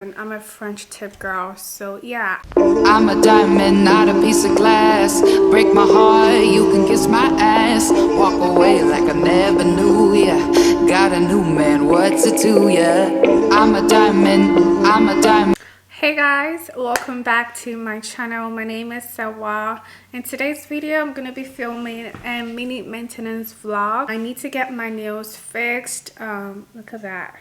I'm a French tip girl, so yeah. I'm a diamond, not a piece of glass. Break my heart, you can kiss my ass. Walk away like I never knew ya. Got a new man, what's it to ya? I'm a diamond, I'm a diamond. Hey guys, welcome back to my channel. My name is Sawa. In today's video, I'm gonna be filming a mini maintenance vlog. I need to get my nails fixed. Look at that.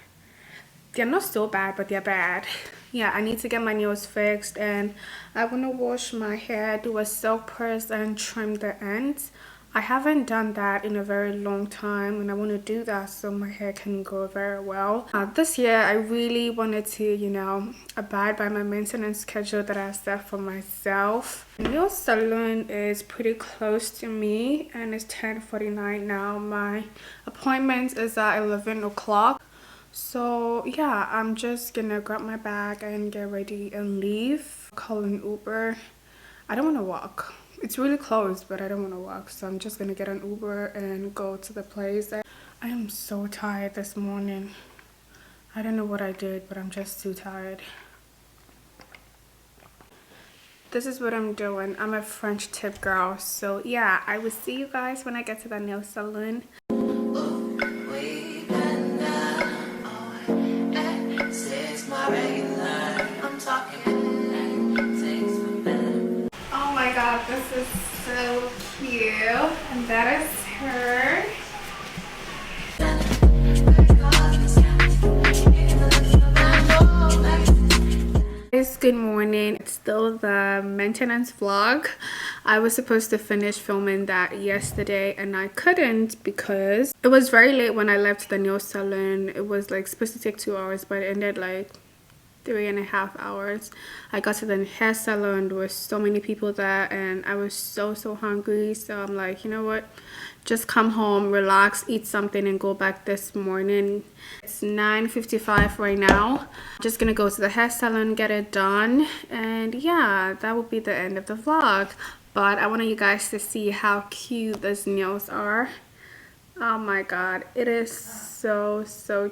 They're not so bad, but they're bad. Yeah, I need to get my nails fixed, and I want to wash my hair, do a silk press, and trim the ends. I haven't done that in a very long time, and I want to do that so my hair can grow very well. This year, I really wanted to, abide by my maintenance schedule that I set for myself. The nail salon is pretty close to me, and it's 10:49 now. My appointment is at 11 o'clock. So yeah, I'm just gonna grab my bag and get ready and leave. Call an Uber. I don't want to walk. It's really close, but I don't want to walk, so I'm just gonna get an Uber and go to the place. I am so tired this morning. I don't know what I did, but I'm just too tired. This is what I'm doing. I'm a French tip girl, so yeah, I will see you guys when I get to the nail salon. Oh my god, this is so cute. And that is her. Guys, good morning. It's still the maintenance vlog. I was supposed to finish filming that yesterday and I couldn't because it was very late when I left the nail salon. It was like supposed to take 2 hours, but it ended like 3.5 hours. I got to the hair salon. There were so many people there and I was so hungry, so I'm like, you know what, just come home, relax, eat something, and go back this morning. It's 9:55 right now. Just gonna go to the hair salon, get it done, and yeah, that will be the end of the vlog. But I wanted you guys to see how cute these nails are. Oh my god, it is so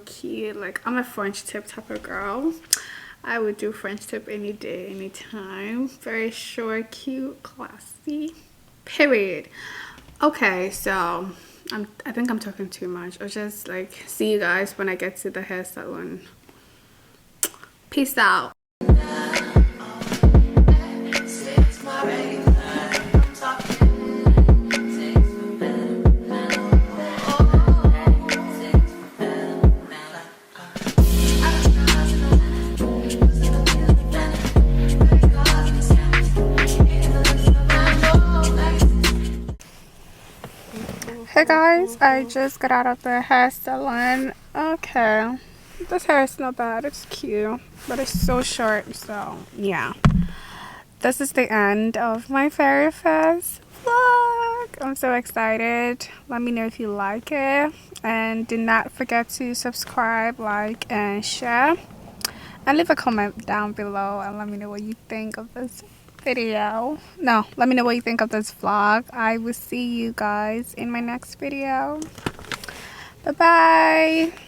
cute. Like, I'm a French tip type of girl. I would do French tip any day, anytime. Very short, cute, classy, period. Okay, so I think I'm talking too much. I'll just like see you guys when I get to the hair salon. Peace out. Hey guys, I just got out of the hair salon. Okay, this hair is not bad, it's cute, but it's so short, so yeah. This is the end of my very first vlog. I'm so excited. Let me know if you like it, and do not forget to subscribe, like, and share, and leave a comment down below and let me know what you think of this video. No, let me know what you think of this vlog. I will see you guys in my next video. Bye bye.